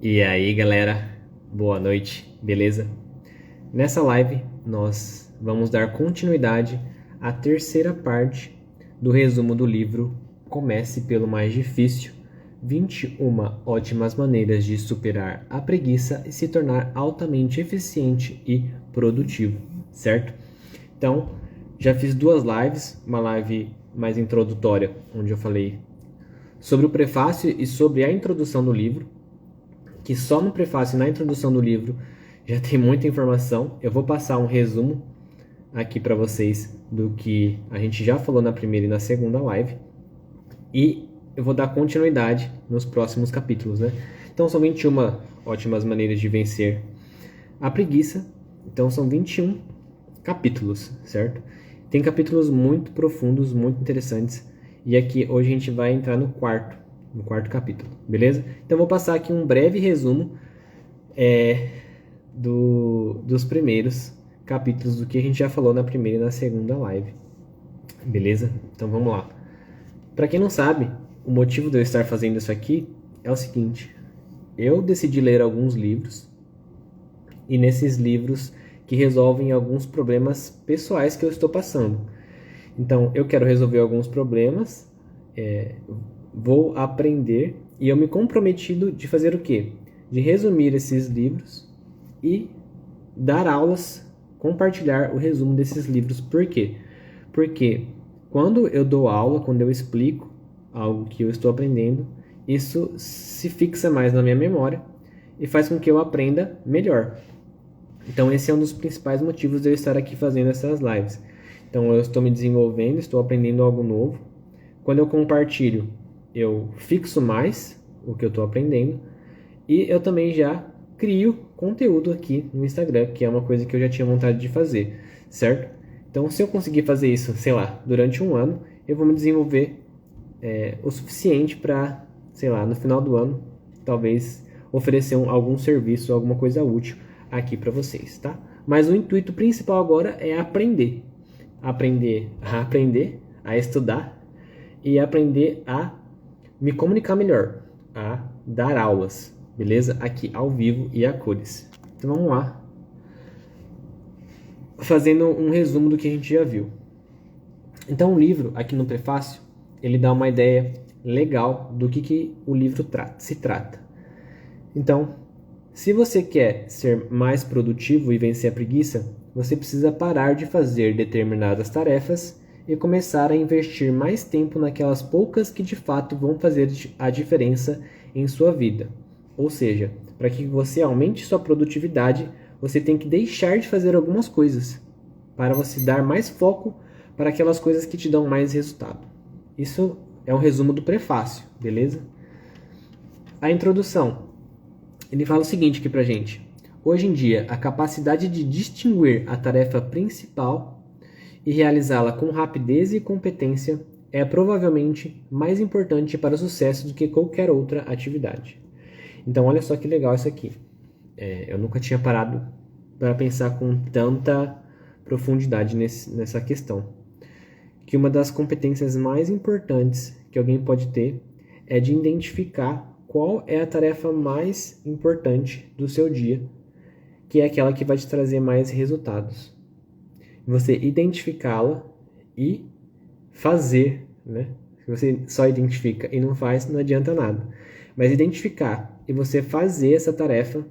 E aí, galera, boa noite, beleza? Nessa live, nós vamos dar continuidade à terceira parte do resumo do livro Comece pelo Mais Difícil: 21 ótimas maneiras de superar a preguiça e se tornar altamente eficiente e produtivo, certo? Então, já fiz duas lives, uma live mais introdutória, onde eu falei sobre o prefácio e sobre a introdução do livro, que só no prefácio e na introdução do livro já tem muita informação. Eu vou passar um resumo aqui para vocês do que a gente já falou na primeira e na segunda live. E eu vou dar continuidade nos próximos capítulos, né? Então são 21 ótimas maneiras de vencer a preguiça. Então são 21 capítulos, certo? Tem capítulos muito profundos, muito interessantes. E aqui hoje a gente vai entrar no quarto capítulo, beleza? Então eu vou passar aqui um breve resumo dos primeiros capítulos do que a gente já falou na primeira e na segunda live, beleza? Então vamos lá. Para quem não sabe, o motivo de eu estar fazendo isso aqui é o seguinte: eu decidi ler alguns livros, e nesses livros que resolvem alguns problemas pessoais que eu estou passando. Então eu quero resolver alguns problemas, vou aprender, e eu me comprometido de fazer o quê? De resumir esses livros e dar aulas, compartilhar o resumo desses livros. Por quê? Porque quando eu dou aula, quando eu explico algo que eu estou aprendendo, isso se fixa mais na minha memória e faz com que eu aprenda melhor. Então esse é um dos principais motivos de eu estar aqui fazendo essas lives. Então eu estou me desenvolvendo, estou aprendendo algo novo. Quando eu compartilho, eu fixo mais o que eu estou aprendendo, e eu também já crio conteúdo aqui no Instagram, que é uma coisa que eu já tinha vontade de fazer, certo? Então se eu conseguir fazer isso, sei lá, durante um ano, eu vou me desenvolver o suficiente para, sei lá, no final do ano, talvez oferecer algum serviço, alguma coisa útil aqui para vocês, tá? Mas o intuito principal agora é aprender a estudar e aprender a me comunicar melhor, a dar aulas, beleza? Aqui ao vivo e a cores. Então vamos lá, fazendo um resumo do que a gente já viu. Então o livro, aqui no prefácio, ele dá uma ideia legal do que o livro se trata. Então, se você quer ser mais produtivo e vencer a preguiça, você precisa parar de fazer determinadas tarefas e começar a investir mais tempo naquelas poucas que de fato vão fazer a diferença em sua vida. Ou seja, para que você aumente sua produtividade, você tem que deixar de fazer algumas coisas para você dar mais foco para aquelas coisas que te dão mais resultado. Isso é um resumo do prefácio, beleza? A introdução. Ele fala o seguinte aqui pra gente: hoje em dia, a capacidade de distinguir a tarefa principal e realizá-la com rapidez e competência é provavelmente mais importante para o sucesso do que qualquer outra atividade. Então, olha só que legal isso aqui. Eu nunca tinha parado para pensar com tanta profundidade nessa questão. Que uma das competências mais importantes que alguém pode ter é de identificar qual é a tarefa mais importante do seu dia, que é aquela que vai te trazer mais resultados. Você identificá-la e fazer, né? Se você só identifica e não faz, não adianta nada. Mas identificar e você fazer essa tarefa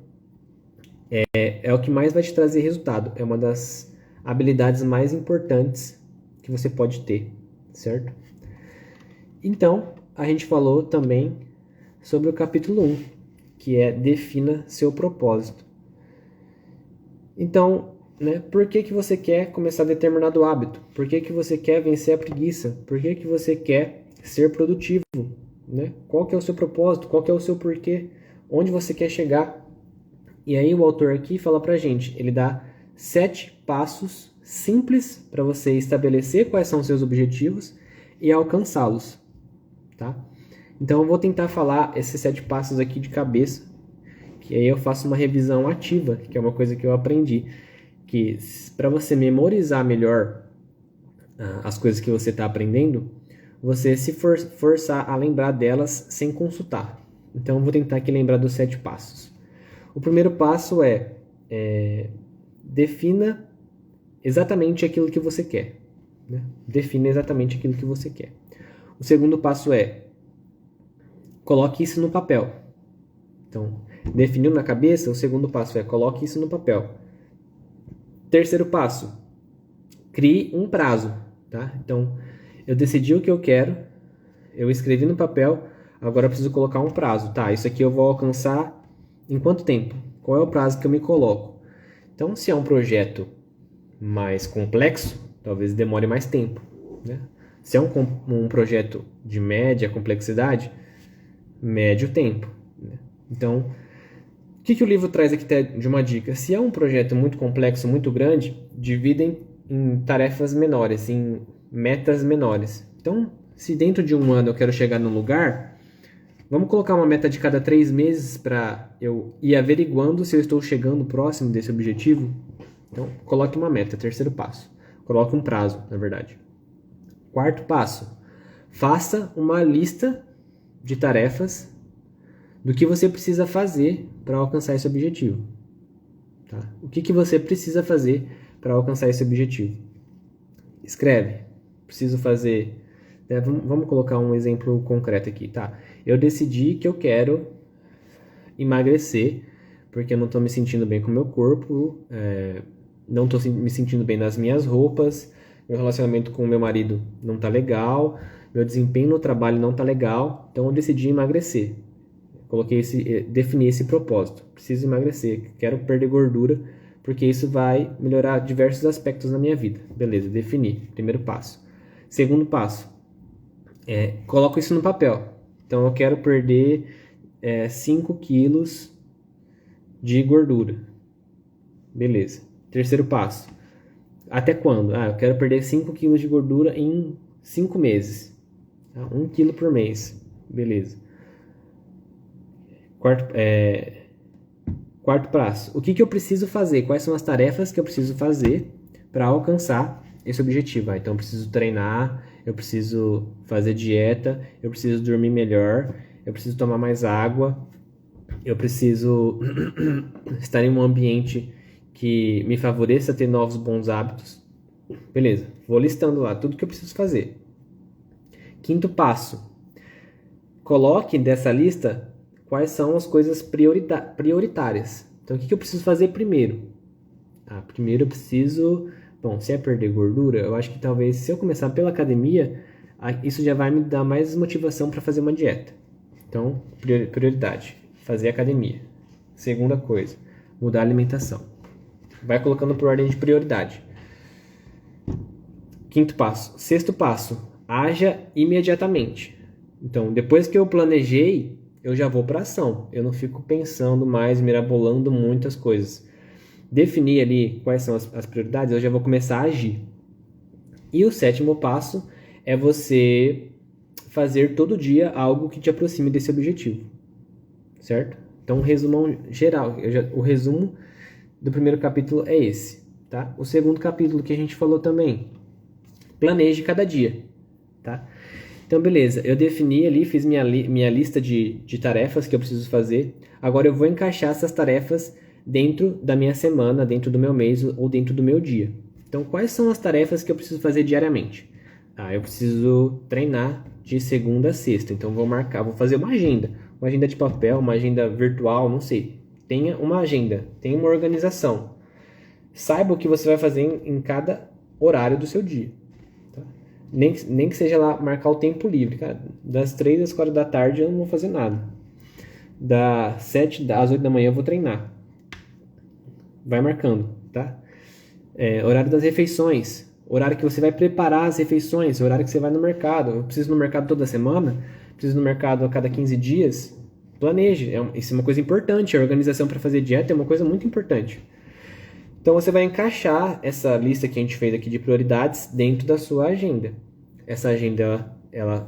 é o que mais vai te trazer resultado. É uma das habilidades mais importantes que você pode ter, certo? Então, a gente falou também sobre o capítulo 1, que é defina seu propósito. Então, né, por que você quer começar determinado hábito? Por que você quer vencer a preguiça? Por que você quer ser produtivo? Né? Qual que é o seu propósito? Qual que é o seu porquê? Onde você quer chegar? E aí o autor aqui fala pra gente, ele dá 7 passos simples para você estabelecer quais são os seus objetivos e alcançá-los, tá? Então eu vou tentar falar esses 7 passos aqui de cabeça, que aí eu faço uma revisão ativa, que é uma coisa que eu aprendi, que para você memorizar melhor as coisas que você está aprendendo, você se forçar a lembrar delas sem consultar, Então, eu vou tentar aqui lembrar dos 7 passos. O primeiro passo defina exatamente aquilo que você quer. Né? Defina exatamente aquilo que você quer. O segundo passo coloque isso no papel. Então, definiu na cabeça, o segundo passo coloque isso no papel. Terceiro passo, crie um prazo. Tá? Então, eu decidi o que eu quero, eu escrevi no papel, agora eu preciso colocar um prazo. Tá, isso aqui eu vou alcançar em quanto tempo? Qual é o prazo que eu me coloco? Então, se é um projeto mais complexo, talvez demore mais tempo. Né? Se é um projeto de média complexidade, médio tempo. Né? Então, o que o livro traz aqui de uma dica? Se é um projeto muito complexo, muito grande, dividem em tarefas menores, em metas menores. Então, se dentro de um ano eu quero chegar num lugar, vamos colocar uma meta de cada 3 meses para eu ir averiguando se eu estou chegando próximo desse objetivo. Então, coloque uma meta, terceiro passo. Coloque um prazo, na verdade. Quarto passo, faça uma lista de tarefas do que você precisa fazer para alcançar esse objetivo. Tá? O que você precisa fazer para alcançar esse objetivo? Escreve. Preciso fazer... Né? Vamos colocar um exemplo concreto aqui. Tá? Eu decidi que eu quero emagrecer porque eu não estou me sentindo bem com o meu corpo, não estou me sentindo bem nas minhas roupas, meu relacionamento com o meu marido não está legal, meu desempenho no trabalho não está legal, então eu decidi emagrecer. Defini esse propósito. Preciso emagrecer, quero perder gordura, porque isso vai melhorar diversos aspectos na minha vida. Beleza, defini. Primeiro passo. Segundo passo, coloco isso no papel. Então eu quero perder 5 quilos de gordura. Beleza. Terceiro passo. Até quando? Eu quero perder 5 quilos de gordura em 5 meses. 1 quilo por mês. Beleza. Quarto passo. O que eu preciso fazer? Quais são as tarefas que eu preciso fazer para alcançar esse objetivo? Então, eu preciso treinar, eu preciso fazer dieta, eu preciso dormir melhor, eu preciso tomar mais água, eu preciso estar em um ambiente que me favoreça ter novos bons hábitos. Beleza, vou listando lá tudo que eu preciso fazer. Quinto passo. Coloque dessa lista quais são as coisas prioritárias. Então, o que eu preciso fazer primeiro? Primeiro eu preciso... Bom, se é perder gordura, eu acho que talvez se eu começar pela academia, isso já vai me dar mais motivação para fazer uma dieta. Então, prioridade, fazer academia. Segunda coisa, mudar a alimentação. Vai colocando por ordem de prioridade. Quinto passo. Sexto passo, haja imediatamente. Então, depois que eu planejei, eu já vou para ação. Eu não fico pensando mais, mirabolando muitas coisas. Definir ali quais são as prioridades, eu já vou começar a agir. E o sétimo passo é você fazer todo dia algo que te aproxime desse objetivo. Certo? Então, um resumão geral. O resumo do primeiro capítulo é esse. Tá? O segundo capítulo que a gente falou também. Planeje cada dia. Tá? Então, beleza. Eu defini ali, fiz minha lista de tarefas que eu preciso fazer. Agora eu vou encaixar essas tarefas dentro da minha semana, dentro do meu mês ou dentro do meu dia. Então, quais são as tarefas que eu preciso fazer diariamente? Eu preciso treinar de segunda a sexta. Então, vou fazer uma agenda de papel, uma agenda virtual, não sei. Tenha uma agenda, tenha uma organização. Saiba o que você vai fazer em cada horário do seu dia. Tá? Nem que seja lá marcar o tempo livre. Cara, das 3 às 4 da tarde eu não vou fazer nada. Das 7 às 8 da manhã eu vou treinar. Vai marcando, tá? Horário das refeições, horário que você vai preparar as refeições, horário que você vai no mercado. Eu preciso ir no mercado toda semana, preciso ir no mercado a cada 15 dias. Planeje, isso é uma coisa importante. A organização para fazer dieta é uma coisa muito importante. Então você vai encaixar essa lista que a gente fez aqui de prioridades dentro da sua agenda. Essa agenda,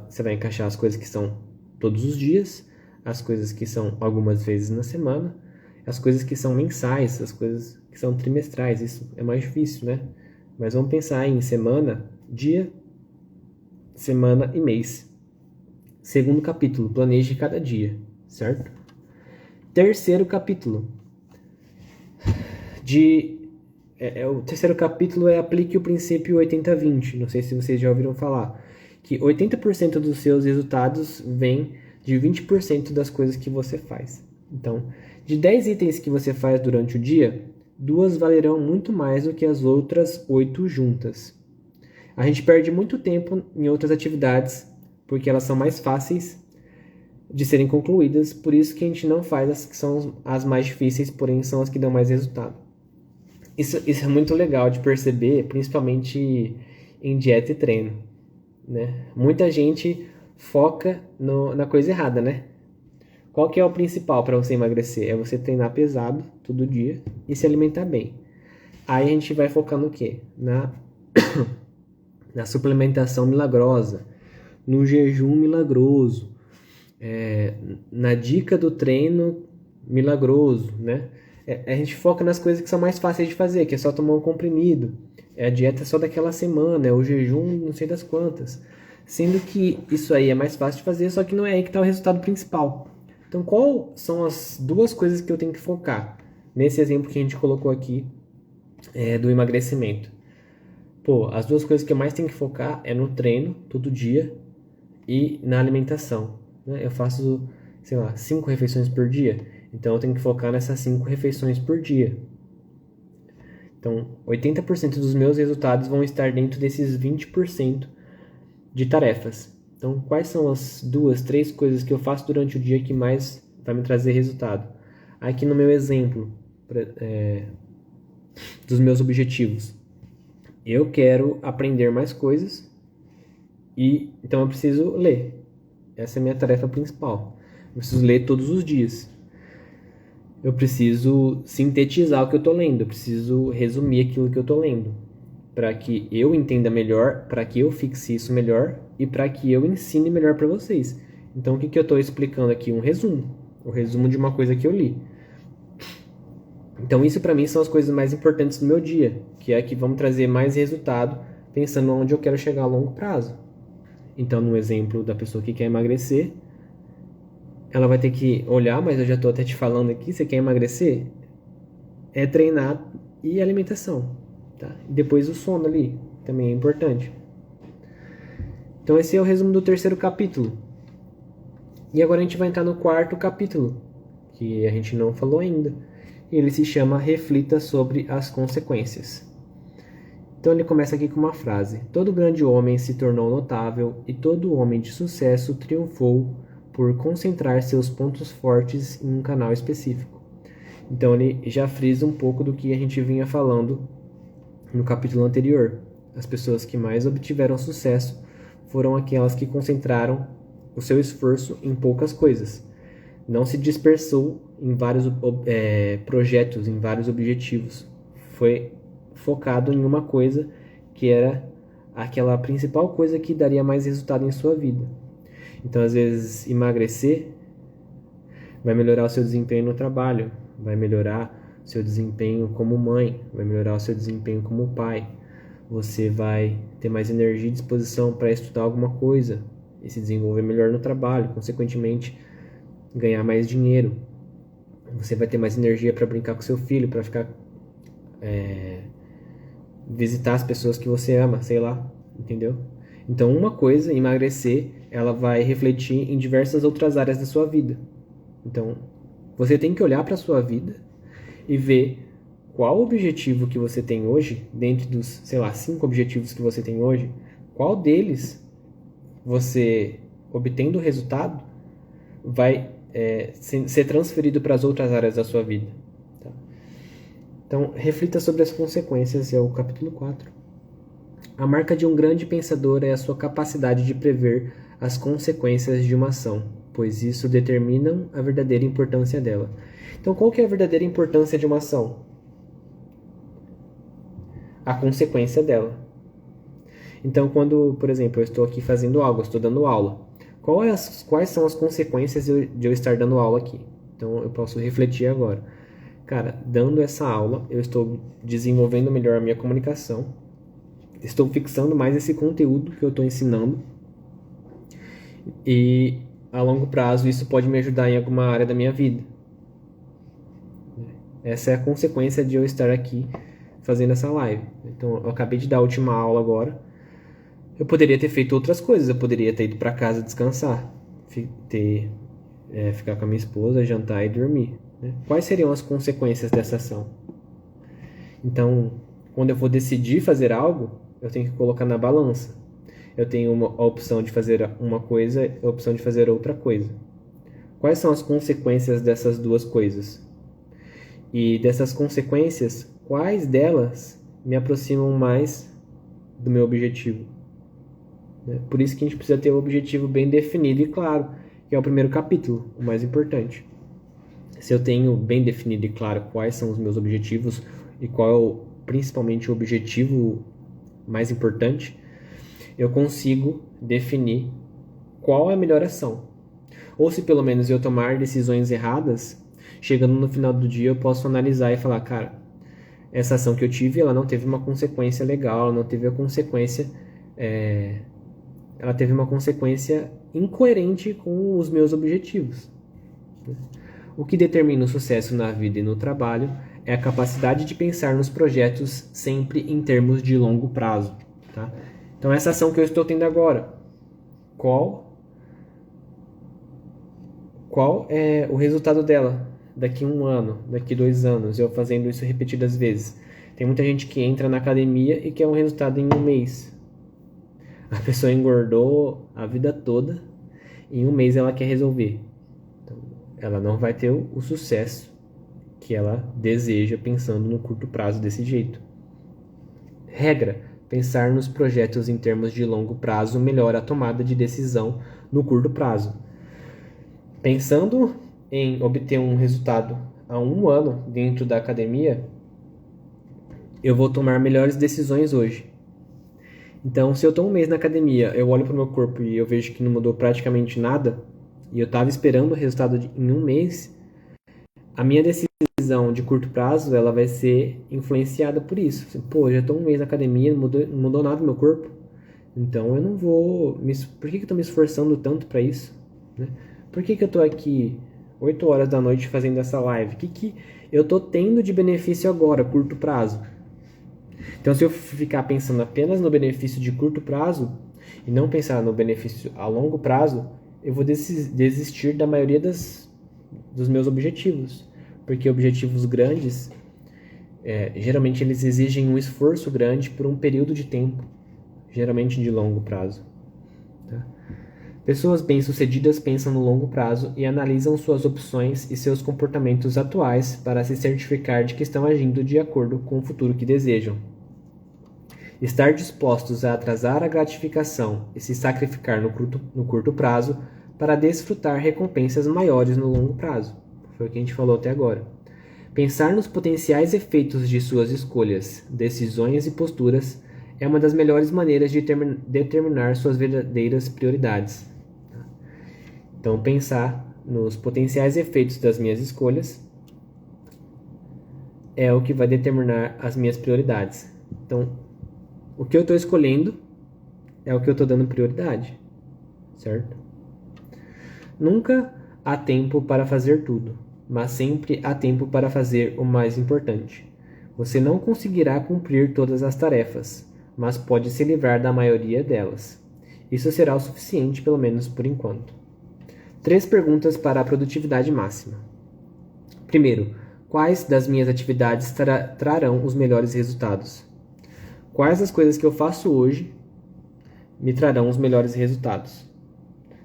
você vai encaixar as coisas que são todos os dias, as coisas que são algumas vezes na semana, as coisas que são mensais, as coisas que são trimestrais. Isso é mais difícil, né? Mas vamos pensar em semana, dia, semana e mês. Segundo capítulo, planeje cada dia, certo? Terceiro capítulo. O terceiro capítulo é aplique o princípio 80-20. Não sei se vocês já ouviram falar. Que 80% dos seus resultados vem de 20% das coisas que você faz. Então, de 10 itens que você faz durante o dia, 2 valerão muito mais do que as outras 8 juntas. A gente perde muito tempo em outras atividades, porque elas são mais fáceis de serem concluídas, por isso que a gente não faz as que são as mais difíceis, porém são as que dão mais resultado. Isso é muito legal de perceber, principalmente em dieta e treino, né? Muita gente foca na coisa errada, né? Qual que é o principal para você emagrecer? É você treinar pesado todo dia e se alimentar bem. Aí a gente vai focar no quê? Na suplementação milagrosa, no jejum milagroso, na dica do treino milagroso, né? A gente foca nas coisas que são mais fáceis de fazer, que é só tomar um comprimido, a dieta só daquela semana, é o jejum não sei das quantas. Sendo que isso aí é mais fácil de fazer, só que não é aí que está o resultado principal. Então, quais são as 2 coisas que eu tenho que focar? Nesse exemplo que a gente colocou aqui do emagrecimento. As 2 coisas que eu mais tenho que focar é no treino, todo dia, e na alimentação. Né? Eu faço, 5 refeições por dia. Então, eu tenho que focar nessas 5 refeições por dia. Então, 80% dos meus resultados vão estar dentro desses 20% de tarefas. Então, quais são as 2, 3 coisas que eu faço durante o dia que mais vai me trazer resultado? Aqui no meu exemplo dos meus objetivos. Eu quero aprender mais coisas e então eu preciso ler. Essa é a minha tarefa principal. Eu preciso ler todos os dias. Eu preciso sintetizar o que eu estou lendo. Eu preciso resumir aquilo que eu estou lendo. Para que eu entenda melhor, para que eu fixe isso melhor e para que eu ensine melhor para vocês. Então, o que eu estou explicando aqui? Um resumo. O resumo de uma coisa que eu li. Então, isso para mim são as coisas mais importantes do meu dia, que é que vão trazer mais resultado pensando onde eu quero chegar a longo prazo. Então, no exemplo da pessoa que quer emagrecer, ela vai ter que olhar, mas eu já estou até te falando aqui, você quer emagrecer? É treinar e alimentação. Tá? E depois o sono ali, também é importante. Então esse é o resumo do terceiro capítulo. E agora a gente vai entrar no quarto capítulo, que a gente não falou ainda. E ele se chama Reflita sobre as Consequências. Então ele começa aqui com uma frase: todo grande homem se tornou notável e todo homem de sucesso triunfou por concentrar seus pontos fortes em um canal específico. Então ele já frisa um pouco do que a gente vinha falando no capítulo anterior. As pessoas que mais obtiveram sucesso foram aquelas que concentraram o seu esforço em poucas coisas. Não se dispersou em vários projetos, em vários objetivos. Foi focado em uma coisa que era aquela principal coisa que daria mais resultado em sua vida. Então, às vezes, emagrecer vai melhorar o seu desempenho no trabalho, vai melhorar o seu desempenho como mãe, vai melhorar o seu desempenho como pai. Você vai ter mais energia e disposição para estudar alguma coisa e se desenvolver melhor no trabalho, consequentemente, ganhar mais dinheiro. Você vai ter mais energia para brincar com seu filho, para ficar visitar as pessoas que você ama, sei lá, entendeu? Então, uma coisa, emagrecer, ela vai refletir em diversas outras áreas da sua vida. Então, você tem que olhar para a sua vida e ver qual objetivo que você tem hoje, dentro dos, 5 objetivos que você tem hoje, qual deles você, obtendo o resultado, vai ser transferido para as outras áreas da sua vida. Tá? Então, reflita sobre as consequências, é o capítulo 4. A marca de um grande pensador é a sua capacidade de prever as consequências de uma ação, pois isso determina a verdadeira importância dela. Então, qual que é a verdadeira importância de uma ação? A consequência dela. Então, quando, por exemplo, eu estou aqui fazendo algo, eu estou dando aula, quais são as consequências de eu estar dando aula aqui? Então, eu posso refletir agora. Cara, dando essa aula, eu estou desenvolvendo melhor a minha comunicação, estou fixando mais esse conteúdo que eu estou ensinando e a longo prazo isso pode me ajudar em alguma área da minha vida. Essa é a consequência de eu estar aqui fazendo essa live. Então, eu acabei de dar a última aula agora. Eu poderia ter feito outras coisas. Eu poderia ter ido para casa descansar, ficar com a minha esposa, jantar e dormir, né? Quais seriam as consequências dessa ação? Então, quando eu vou decidir fazer algo, eu tenho que colocar na balança. Eu tenho a opção de fazer uma coisa e a opção de fazer outra coisa. Quais são as consequências dessas duas coisas? E dessas consequências, quais delas me aproximam mais do meu objetivo? Por isso que a gente precisa ter um objetivo bem definido e claro, que é o primeiro capítulo, o mais importante. Se eu tenho bem definido e claro quais são os meus objetivos e qual é principalmente o objetivo mais importante, eu consigo definir qual é a melhor ação. Ou se pelo menos eu tomar decisões erradas, chegando no final do dia eu posso analisar e falar, cara, essa ação que eu tive, ela não teve uma consequência legal, ela não teve a consequência, ela teve uma consequência incoerente com os meus objetivos. O que determina o sucesso na vida e no trabalho é a capacidade de pensar nos projetos sempre em termos de longo prazo, tá? Então essa ação que eu estou tendo agora, qual é o resultado dela daqui 1 ano, daqui 2 anos, eu fazendo isso repetidas vezes? Tem muita gente que entra na academia e quer um resultado em 1 mês. A pessoa engordou a vida toda, em 1 mês ela quer resolver. Então, ela não vai ter o sucesso que ela deseja pensando no curto prazo desse jeito. Regra: pensar nos projetos em termos de longo prazo melhora a tomada de decisão no curto prazo. Pensando em obter um resultado há 1 ano dentro da academia, eu vou tomar melhores decisões hoje. Então, se eu estou 1 mês na academia, eu olho para o meu corpo e eu vejo que não mudou praticamente nada, e eu estava esperando o resultado em 1 mês, a minha decisão de curto prazo ela vai ser influenciada por isso. Pô, já estou 1 mês na academia, não mudou nada no meu corpo, então eu não vou... Por que eu estou me esforçando tanto para isso? Né? Por que eu estou aqui 8 horas da noite fazendo essa live? O que eu estou tendo de benefício agora, curto prazo? Então, se eu ficar pensando apenas no benefício de curto prazo e não pensar no benefício a longo prazo, eu vou desistir da maioria dos meus objetivos. Porque objetivos grandes, geralmente eles exigem um esforço grande por um período de tempo, geralmente de longo prazo. Tá? Pessoas bem-sucedidas pensam no longo prazo e analisam suas opções e seus comportamentos atuais para se certificar de que estão agindo de acordo com o futuro que desejam. Estar dispostos a atrasar a gratificação e se sacrificar no curto prazo para desfrutar recompensas maiores no longo prazo. Foi o que a gente falou até agora. Pensar nos potenciais efeitos de suas escolhas, decisões e posturas é uma das melhores maneiras de determinar suas verdadeiras prioridades. Então, pensar nos potenciais efeitos das minhas escolhas é o que vai determinar as minhas prioridades. Então, o que eu estou escolhendo é o que eu estou dando prioridade, certo? Nunca há tempo para fazer tudo, mas sempre há tempo para fazer o mais importante. Você não conseguirá cumprir todas as tarefas, mas pode se livrar da maioria delas. Isso será o suficiente, pelo menos por enquanto. 3 perguntas para a produtividade máxima. Primeiro, quais das minhas atividades trarão os melhores resultados? Quais das coisas que eu faço hoje me trarão os melhores resultados?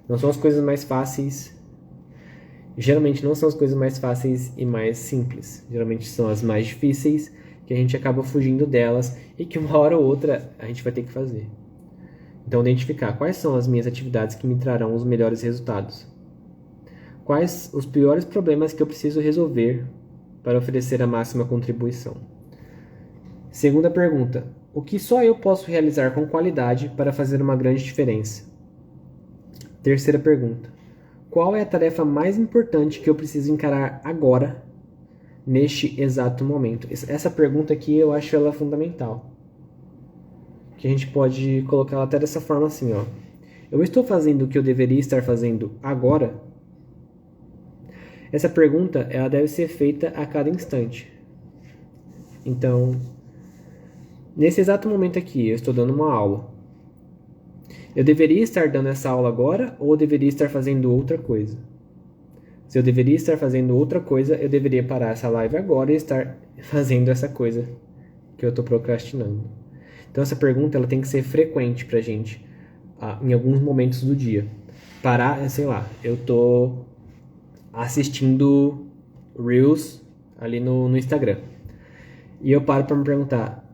Não são as coisas mais fáceis. Geralmente não são as coisas mais fáceis e mais simples. Geralmente são as mais difíceis, que a gente acaba fugindo delas e que uma hora ou outra a gente vai ter que fazer. Então, identificar quais são as minhas atividades que me trarão os melhores resultados. Quais os piores problemas que eu preciso resolver para oferecer a máxima contribuição. Segunda pergunta: o que só eu posso realizar com qualidade para fazer uma grande diferença? Terceira pergunta: qual é a tarefa mais importante que eu preciso encarar agora, neste exato momento? Essa pergunta aqui eu acho ela fundamental. Que a gente pode colocar ela até dessa forma assim, ó. Eu estou fazendo o que eu deveria estar fazendo agora? Essa pergunta, ela deve ser feita a cada instante. Então, nesse exato momento aqui, eu estou dando uma aula. Eu deveria estar dando essa aula agora ou eu deveria estar fazendo outra coisa? Se eu deveria estar fazendo outra coisa, eu deveria parar essa live agora e estar fazendo essa coisa que eu estou procrastinando. Então essa pergunta ela tem que ser frequente pra gente em alguns momentos do dia. Parar, sei lá, eu estou assistindo Reels ali no Instagram. E eu paro para me perguntar,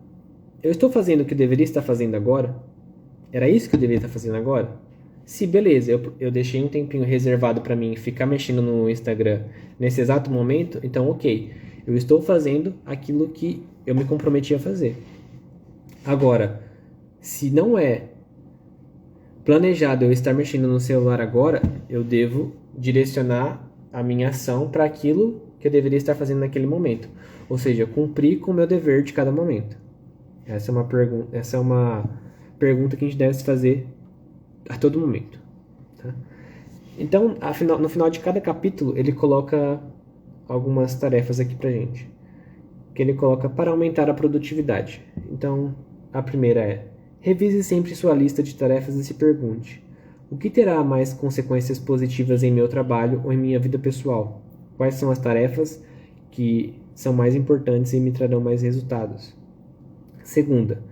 eu estou fazendo o que eu deveria estar fazendo agora? Era isso que eu deveria estar fazendo agora? Se beleza, eu deixei um tempinho reservado para mim ficar mexendo no Instagram nesse exato momento, então ok, eu estou fazendo aquilo que eu me comprometi a fazer. Agora, se não é planejado eu estar mexendo no celular agora, eu devo direcionar a minha ação para aquilo que eu deveria estar fazendo naquele momento. Ou seja, cumprir com o meu dever de cada momento. Essa é uma pergunta que a gente deve se fazer a todo momento. Tá? Então, no final de cada capítulo, ele coloca algumas tarefas aqui pra gente. Que ele coloca para aumentar a produtividade. Então, a primeira é: revise sempre sua lista de tarefas e se pergunte: o que terá mais consequências positivas em meu trabalho ou em minha vida pessoal? Quais são as tarefas que são mais importantes e me trarão mais resultados? Segunda,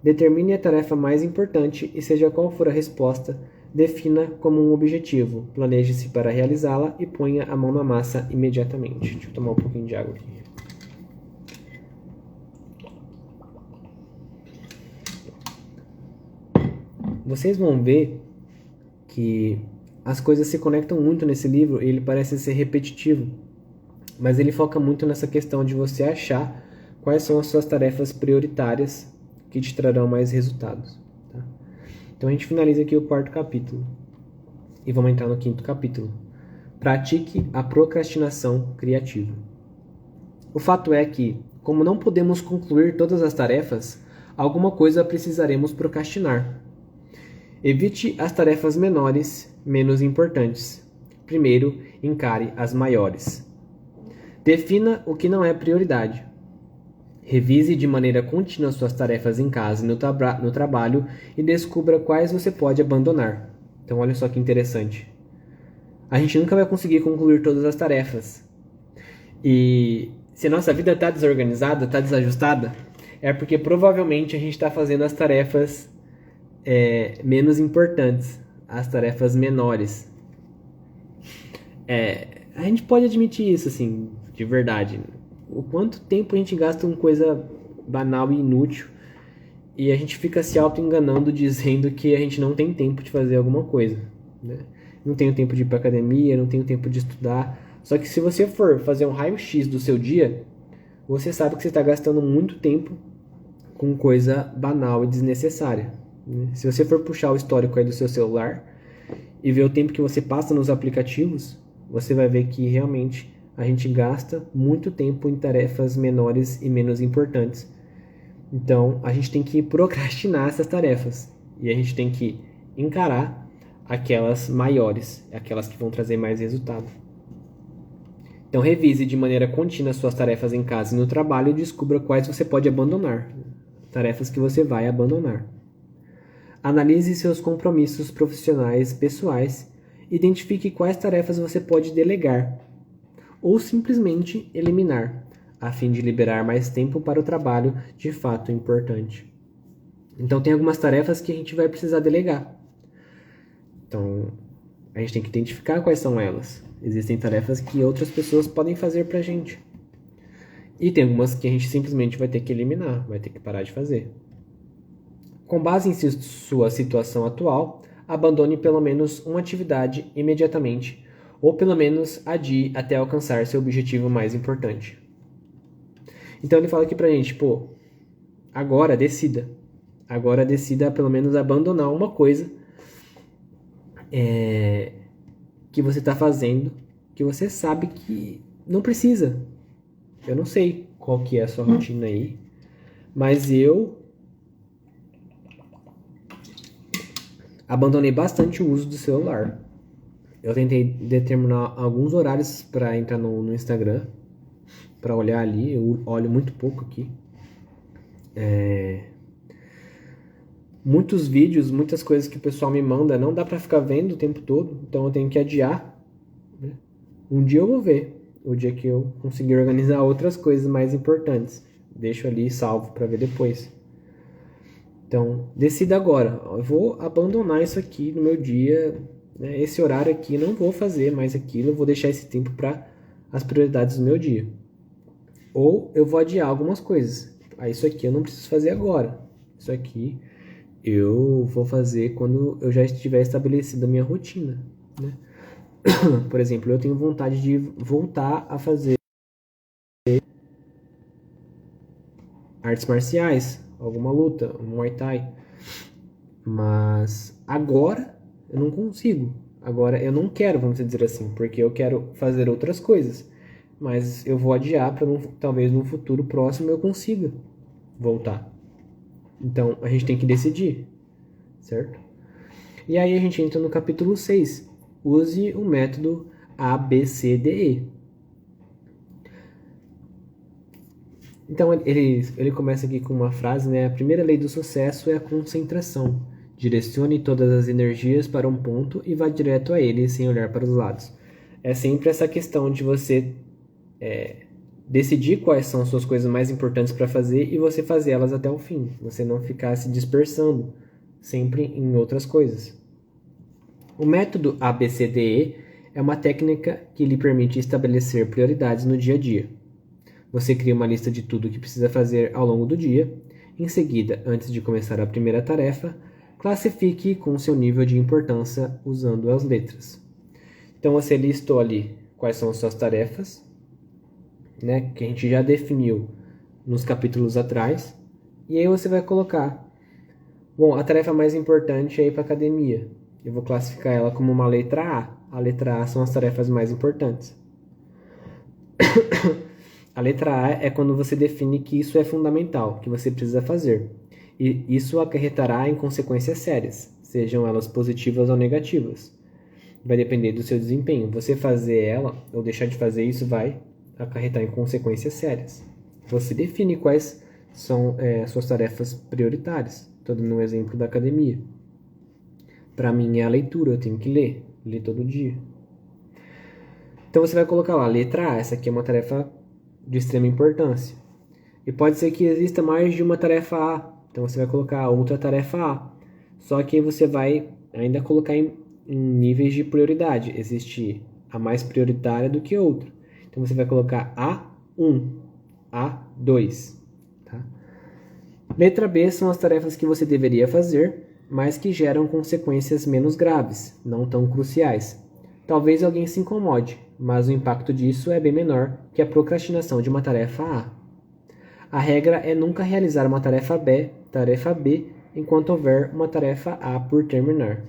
determine a tarefa mais importante e, seja qual for a resposta, defina como um objetivo, planeje-se para realizá-la e ponha a mão na massa imediatamente. Deixa eu tomar um pouquinho de água aqui. Vocês vão ver que as coisas se conectam muito nesse livro e ele parece ser repetitivo, mas ele foca muito nessa questão de você achar quais são as suas tarefas prioritárias que te trarão mais resultados. Tá? Então a gente finaliza aqui o 4º capítulo e vamos entrar no 5º capítulo. Pratique a procrastinação criativa. O fato é que, como não podemos concluir todas as tarefas, alguma coisa precisaremos procrastinar. Evite as tarefas menores, menos importantes. Primeiro, encare as maiores. Defina o que não é prioridade. Revise de maneira contínua suas tarefas em casa e no trabalho e descubra quais você pode abandonar. Então, olha só que interessante. A gente nunca vai conseguir concluir todas as tarefas. E se a nossa vida está desorganizada, está desajustada, é porque provavelmente a gente está fazendo as tarefas menos importantes, as tarefas menores. A gente pode admitir isso, assim, de verdade. O quanto tempo a gente gasta com coisa banal e inútil e a gente fica se auto-enganando dizendo que a gente não tem tempo de fazer alguma coisa, né? Não tenho tempo de ir para academia, não tenho tempo de estudar. Só que se você for fazer um raio-x do seu dia, você sabe que você está gastando muito tempo com coisa banal e desnecessária, né? Se você for puxar o histórico aí do seu celular e ver o tempo que você passa nos aplicativos, você vai ver que realmente a gente gasta muito tempo em tarefas menores e menos importantes. Então, a gente tem que procrastinar essas tarefas e a gente tem que encarar aquelas maiores, aquelas que vão trazer mais resultado. Então, revise de maneira contínua suas tarefas em casa e no trabalho e descubra quais você pode abandonar, tarefas que você vai abandonar. Analise seus compromissos profissionais pessoais, identifique quais tarefas você pode delegar ou simplesmente eliminar, a fim de liberar mais tempo para o trabalho de fato importante. Então, tem algumas tarefas que a gente vai precisar delegar. Então, a gente tem que identificar quais são elas. Existem tarefas que outras pessoas podem fazer pra gente. E tem algumas que a gente simplesmente vai ter que eliminar, vai ter que parar de fazer. Com base em sua situação atual, abandone pelo menos uma atividade imediatamente, ou pelo menos adie até alcançar seu objetivo mais importante. Então ele fala aqui pra gente, agora decida. Agora decida pelo menos abandonar uma coisa que você está fazendo, que você sabe que não precisa. Eu não sei qual que é a sua rotina aí, mas eu Abandonei bastante o uso do celular. Eu tentei determinar alguns horários para entrar no Instagram, para olhar ali. Eu olho muito pouco aqui. Muitos vídeos, muitas coisas que o pessoal me manda, não dá para ficar vendo o tempo todo, então eu tenho que adiar, né? Um dia eu vou ver, o dia que eu conseguir organizar outras coisas mais importantes. Deixo ali salvo para ver depois. Então, decida agora. Eu vou abandonar isso aqui no meu dia, né? Esse horário aqui, não vou fazer mais aquilo, eu vou deixar esse tempo para as prioridades do meu dia. Ou eu vou adiar algumas coisas. Isso aqui eu não preciso fazer agora. Isso aqui eu vou fazer quando eu já estiver estabelecido a minha rotina, né? Por exemplo, eu tenho vontade de voltar a fazer artes marciais, alguma luta, um Muay Thai. Mas agora eu não consigo. Agora eu não quero, vamos dizer assim, porque eu quero fazer outras coisas. Mas eu vou adiar para talvez no futuro próximo eu consiga voltar. Então a gente tem que decidir, certo? E aí a gente entra no capítulo 6. Use o método ABCDE. Então ele começa aqui com uma frase, né? A primeira lei do sucesso é a concentração. Direcione todas as energias para um ponto e vá direto a ele sem olhar para os lados. É sempre essa questão de você decidir quais são as suas coisas mais importantes para fazer e você fazer elas até o fim. Você não ficar se dispersando sempre em outras coisas. O método ABCDE é uma técnica que lhe permite estabelecer prioridades no dia a dia. Você cria uma lista de tudo o que precisa fazer ao longo do dia. Em seguida, antes de começar a primeira tarefa, classifique com seu nível de importância usando as letras. Então você listou ali quais são as suas tarefas, né, que a gente já definiu nos capítulos atrás. E aí você vai colocar, bom, a tarefa mais importante é ir para a academia. Eu vou classificar ela como uma letra A. A letra A são as tarefas mais importantes. A letra A é quando você define que isso é fundamental, que você precisa fazer. E isso acarretará em consequências sérias, sejam elas positivas ou negativas. Vai depender do seu desempenho. Você fazer ela ou deixar de fazer isso vai acarretar em consequências sérias. Você define quais são suas tarefas prioritárias. Estou dando um exemplo da academia. Para mim é a leitura, eu tenho que ler todo dia. Então você vai colocar lá, letra A, essa aqui é uma tarefa de extrema importância. E pode ser que exista mais de uma tarefa A, então você vai colocar outra tarefa A. Só que você vai ainda colocar em níveis de prioridade. Existe a mais prioritária do que outra. Então você vai colocar A1, A2. Tá? Letra B são as tarefas que você deveria fazer, mas que geram consequências menos graves, não tão cruciais. Talvez alguém se incomode, mas o impacto disso é bem menor que a procrastinação de uma tarefa A. A regra é nunca realizar uma tarefa B, enquanto houver uma tarefa A por terminar.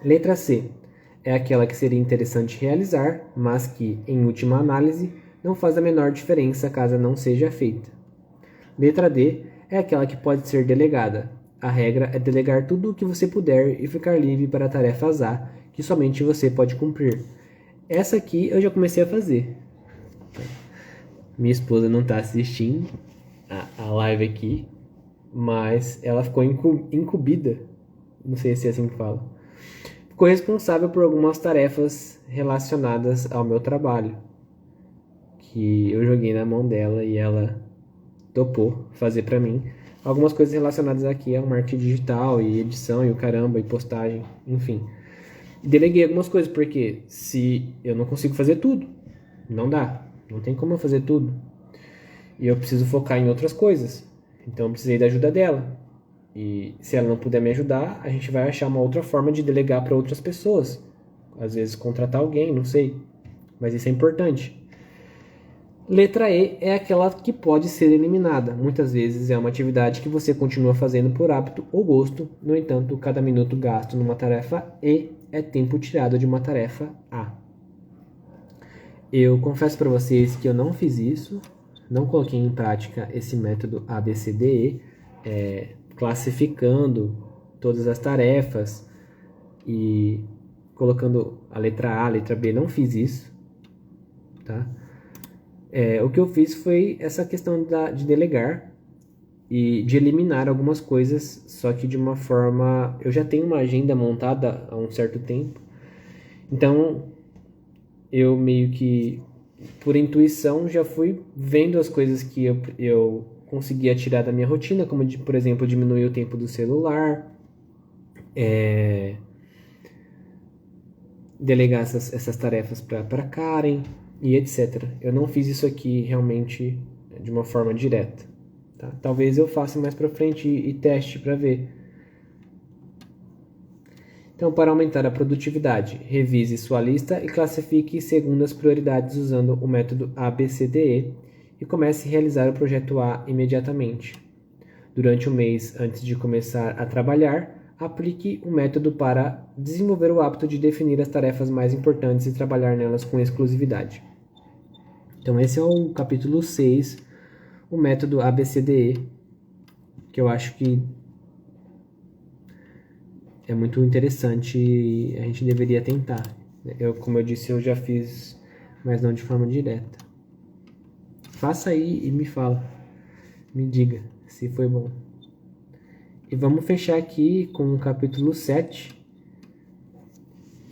Letra C é aquela que seria interessante realizar, mas que, em última análise, não faz a menor diferença caso não seja feita. Letra D é aquela que pode ser delegada. A regra é delegar tudo o que você puder e ficar livre para tarefas A, que somente você pode cumprir. Essa aqui eu já comecei a fazer. Minha esposa não está assistindo a live aqui, mas ela ficou incumbida, não sei se é assim que fala. Ficou responsável por algumas tarefas relacionadas ao meu trabalho, que eu joguei na mão dela e ela topou fazer para mim. Algumas coisas relacionadas aqui ao marketing digital e edição e o caramba e postagem, enfim. Deleguei algumas coisas, porque se eu não consigo fazer tudo, não dá, não tem como eu fazer tudo. E eu preciso focar em outras coisas, então eu precisei da ajuda dela. E se ela não puder me ajudar, a gente vai achar uma outra forma de delegar para outras pessoas. Às vezes contratar alguém, não sei, mas isso é importante. Letra E é aquela que pode ser eliminada. Muitas vezes é uma atividade que você continua fazendo por hábito ou gosto. No entanto, cada minuto gasto numa tarefa E é tempo tirado de uma tarefa A. Eu confesso para vocês que eu não fiz isso, não coloquei em prática esse método ABCDE, classificando todas as tarefas e colocando a letra A, a letra B. Não fiz isso, tá? O que eu fiz foi essa questão de delegar e de eliminar algumas coisas, só que de uma forma... Eu já tenho uma agenda montada há um certo tempo, então eu meio que, por intuição, já fui vendo as coisas que eu conseguia tirar da minha rotina, como, por exemplo, diminuir o tempo do celular, delegar essas tarefas para Karen e etc. Eu não fiz isso aqui realmente de uma forma direta. Tá? Talvez eu faça mais para frente e teste para ver. Então, para aumentar a produtividade, revise sua lista e classifique segundo as prioridades usando o método ABCDE e comece a realizar o projeto A imediatamente. Durante um mês antes de começar a trabalhar, aplique o método para desenvolver o hábito de definir as tarefas mais importantes e trabalhar nelas com exclusividade. Então, esse é o capítulo 6, o método ABCDE, que eu acho que é muito interessante e a gente deveria tentar. Como eu disse, eu já fiz, mas não de forma direta. Faça aí e me fala. Me diga se foi bom. E vamos fechar aqui com o capítulo 7.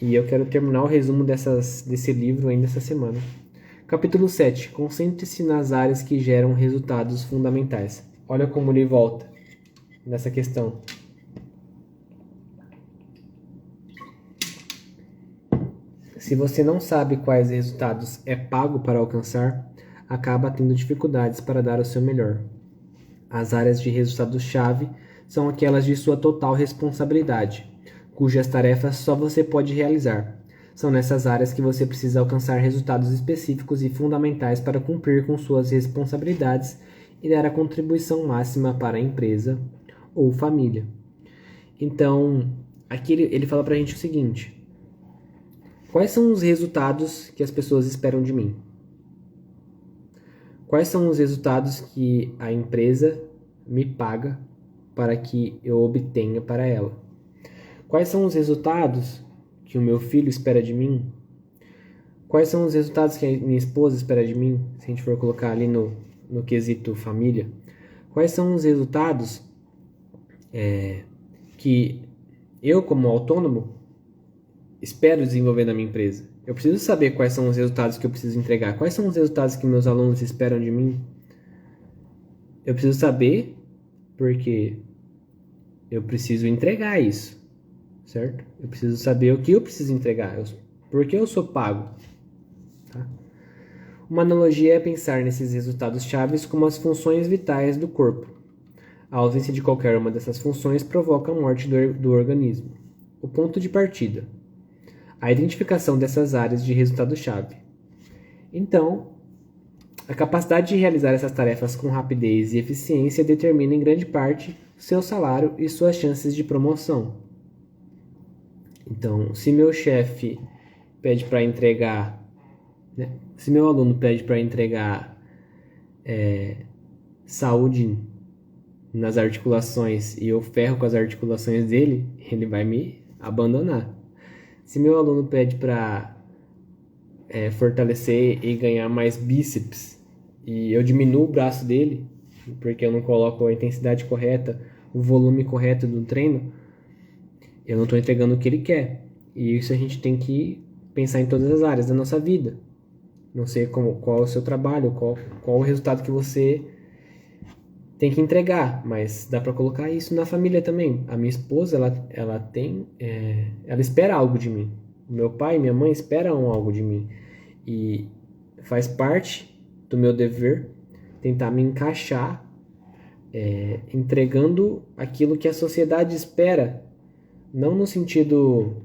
E eu quero terminar o resumo desse livro ainda essa semana. Capítulo 7. Concentre-se nas áreas que geram resultados fundamentais. Olha como ele volta nessa questão. Se você não sabe quais resultados é pago para alcançar, acaba tendo dificuldades para dar o seu melhor. As áreas de resultados-chave são aquelas de sua total responsabilidade, cujas tarefas só você pode realizar. São nessas áreas que você precisa alcançar resultados específicos e fundamentais para cumprir com suas responsabilidades e dar a contribuição máxima para a empresa ou família. Então, aqui ele fala para a gente o seguinte: quais são os resultados que as pessoas esperam de mim? Quais são os resultados que a empresa me paga para que eu obtenha para ela? Quais são os resultados que o meu filho espera de mim? Quais são os resultados que a minha esposa espera de mim? Se a gente for colocar ali no quesito família. Quais são os resultados que eu, como autônomo, espero desenvolver na minha empresa? Eu preciso saber quais são os resultados que eu preciso entregar. Quais são os resultados que meus alunos esperam de mim? Eu preciso saber porque eu preciso entregar isso, certo? Eu preciso saber o que eu preciso entregar, porque eu sou pago. Tá? Uma analogia é pensar nesses resultados chaves como as funções vitais do corpo. A ausência de qualquer uma dessas funções provoca a morte do organismo. O ponto de partida: a identificação dessas áreas de resultado-chave. Então, a capacidade de realizar essas tarefas com rapidez e eficiência determina em grande parte seu salário e suas chances de promoção. Então, se meu chefe pede para entregar, se meu aluno pede para entregar saúde nas articulações e eu ferro com as articulações dele, ele vai me abandonar. Se meu aluno pede para fortalecer e ganhar mais bíceps e eu diminuo o braço dele, porque eu não coloco a intensidade correta, o volume correto do treino, eu não estou entregando o que ele quer. E isso a gente tem que pensar em todas as áreas da nossa vida. Não sei qual é o seu trabalho, qual o resultado que você tem que entregar, mas dá para colocar isso na família também. A minha esposa, ela espera algo de mim. Meu pai e minha mãe esperam algo de mim. E faz parte do meu dever tentar me encaixar entregando aquilo que a sociedade espera. Não no sentido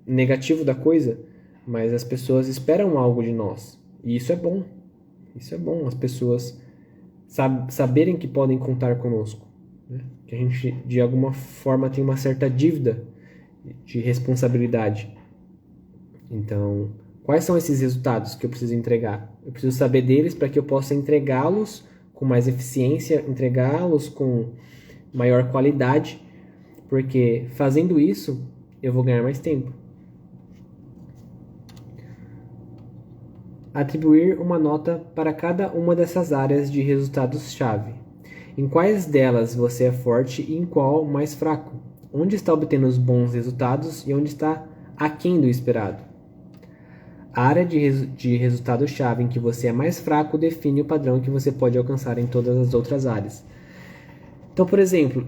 negativo da coisa, mas as pessoas esperam algo de nós. E isso é bom. Isso é bom, as pessoas saberem que podem contar conosco, né? Que a gente, de alguma forma, tem uma certa dívida de responsabilidade. Então, quais são esses resultados que eu preciso entregar? Eu preciso saber deles para que eu possa entregá-los com mais eficiência, entregá-los com maior qualidade, porque fazendo isso eu vou ganhar mais tempo. Atribuir uma nota para cada uma dessas áreas de resultados-chave. Em quais delas você é forte e em qual mais fraco? Onde está obtendo os bons resultados e onde está aquém do esperado? A área de resultado-chave em que você é mais fraco define o padrão que você pode alcançar em todas as outras áreas. Então, por exemplo,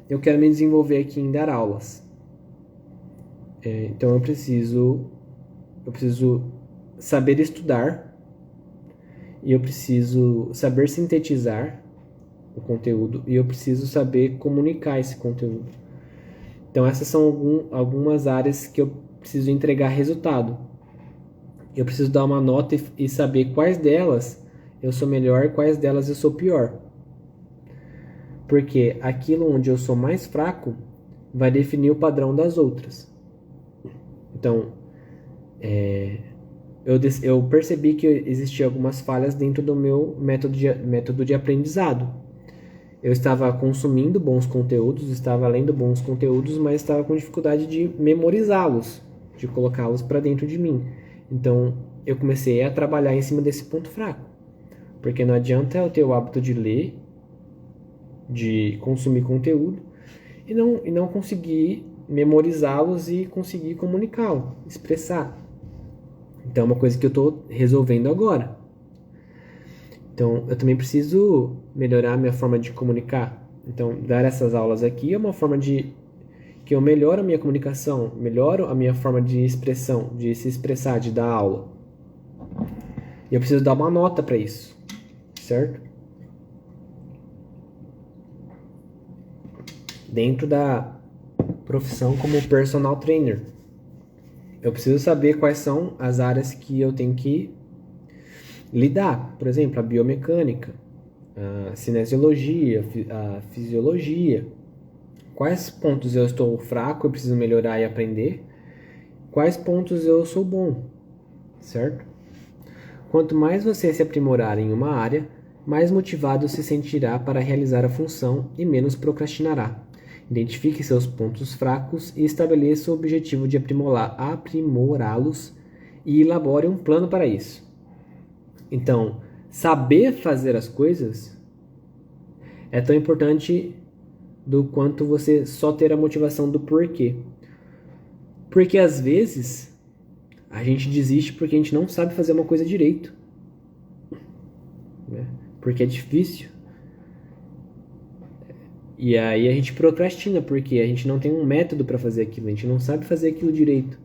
eu quero me desenvolver aqui em dar aulas. Então eu preciso saber estudar e eu preciso saber sintetizar o conteúdo e eu preciso saber comunicar esse conteúdo. Então essas são algumas áreas que eu preciso entregar resultado. Eu preciso dar uma nota e saber quais delas eu sou melhor e quais delas eu sou pior. Porque aquilo onde eu sou mais fraco vai definir o padrão das outras. Então, eu percebi que existiam algumas falhas dentro do meu método de aprendizado. Eu estava consumindo bons conteúdos, estava lendo bons conteúdos, mas estava com dificuldade de memorizá-los, de colocá-los para dentro de mim. Então, eu comecei a trabalhar em cima desse ponto fraco. Porque não adianta eu ter o hábito de ler, de consumir conteúdo, e não conseguir memorizá-los e conseguir comunicá-los, expressar. Então, é uma coisa que eu estou resolvendo agora. Então, eu também preciso melhorar a minha forma de comunicar. Então, dar essas aulas aqui é uma forma de que eu melhoro a minha comunicação, melhoro a minha forma de expressão, de se expressar, de dar aula. E eu preciso dar uma nota para isso, certo? Dentro da profissão como personal trainer, eu preciso saber quais são as áreas que eu tenho que lidar. Por exemplo, a biomecânica, a cinesiologia, a fisiologia. Quais pontos eu estou fraco, eu preciso melhorar e aprender. Quais pontos eu sou bom, certo? Quanto mais você se aprimorar em uma área, mais motivado se sentirá para realizar a função e menos procrastinará. Identifique seus pontos fracos e estabeleça o objetivo de aprimorá-los e elabore um plano para isso. Então, saber fazer as coisas é tão importante do quanto você só ter a motivação do porquê. Porque às vezes a gente desiste porque a gente não sabe fazer uma coisa direito, né? Porque é difícil. E aí a gente procrastina porque a gente não tem um método para fazer aquilo, a gente não sabe fazer aquilo direito.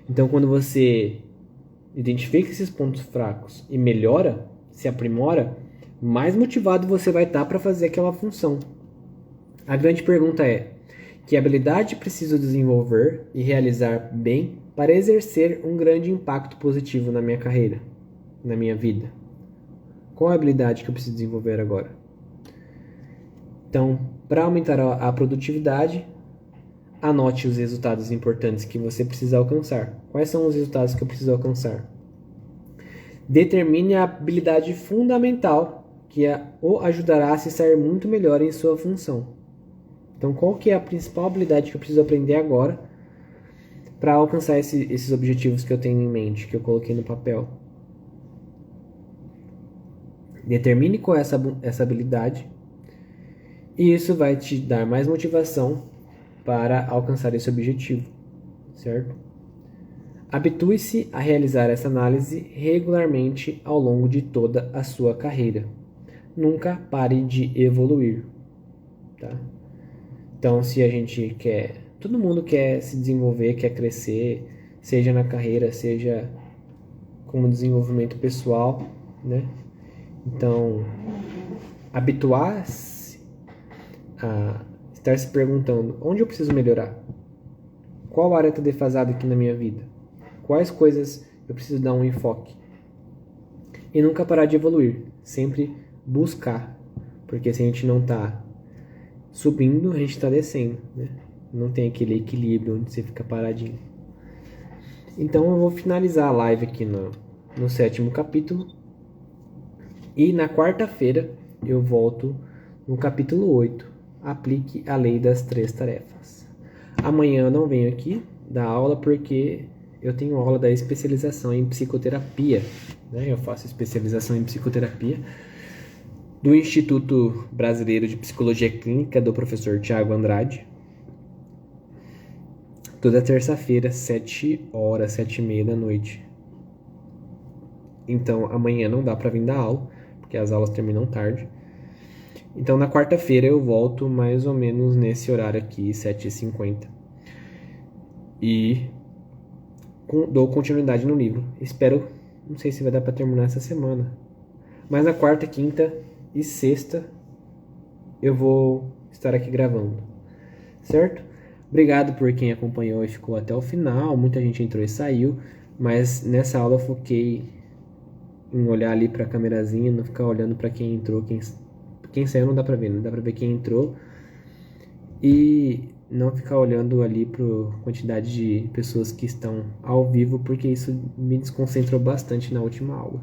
Então, quando você identifica esses pontos fracos e melhora, se aprimora, mais motivado você vai estar para fazer aquela função. A grande pergunta é: que habilidade preciso desenvolver e realizar bem para exercer um grande impacto positivo na minha carreira, na minha vida? Qual a habilidade que eu preciso desenvolver agora? Então, para aumentar a produtividade, anote os resultados importantes que você precisa alcançar. Quais são os resultados que eu preciso alcançar? Determine a habilidade fundamental que o ajudará a se sair muito melhor em sua função. Então, qual que é a principal habilidade que eu preciso aprender agora para alcançar esses objetivos que eu tenho em mente, que eu coloquei no papel? Determine qual é essa habilidade e isso vai te dar mais motivação para alcançar esse objetivo, certo? Habitue-se a realizar essa análise regularmente ao longo de toda a sua carreira. Nunca pare de evoluir, tá? Então, se a gente quer... Todo mundo quer se desenvolver, quer crescer, seja na carreira, seja como desenvolvimento pessoal, né? Então, habituar-se a estar se perguntando: onde eu preciso melhorar? Qual área está defasada aqui na minha vida? Quais coisas eu preciso dar um enfoque? E nunca parar de evoluir, sempre buscar, porque se a gente não está subindo, a gente está descendo, né? Não tem aquele equilíbrio onde você fica paradinho. Então eu vou finalizar a live aqui no 7º capítulo, e na quarta-feira eu volto no capítulo 8. aplique a lei das 3 tarefas. Amanhã eu não venho aqui dar aula porque eu tenho aula da especialização em psicoterapia, né? Eu faço especialização em psicoterapia do Instituto Brasileiro de Psicologia Clínica do professor Tiago Andrade. Toda terça-feira, 7 horas, 7h30 da noite. Então, amanhã não dá para vir dar aula, porque as aulas terminam tarde. Então, na quarta-feira eu volto mais ou menos nesse horário aqui, 7h50. E dou continuidade no livro. Espero, não sei se vai dar para terminar essa semana. Mas na quarta, quinta e sexta eu vou estar aqui gravando. Certo? Obrigado por quem acompanhou e ficou até o final. Muita gente entrou e saiu. Mas nessa aula eu foquei em olhar ali para a camerazinha, não ficar olhando para quem entrou, quem saiu não dá para ver, não dá para ver quem entrou e não ficar olhando ali para a quantidade de pessoas que estão ao vivo, porque isso me desconcentrou bastante na última aula.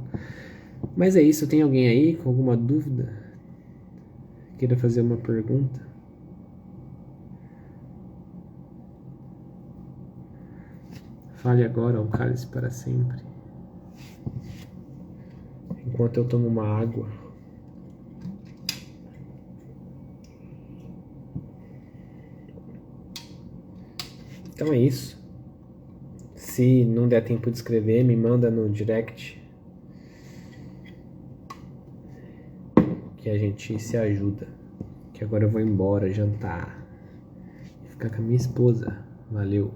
Mas é isso, tem alguém aí com alguma dúvida? Queira fazer uma pergunta? Fale agora, o cálice para sempre. Enquanto eu tomo uma água. Então é isso. Se não der tempo de escrever, me manda no direct. Que a gente se ajuda. Que agora eu vou embora jantar. E ficar com a minha esposa. Valeu.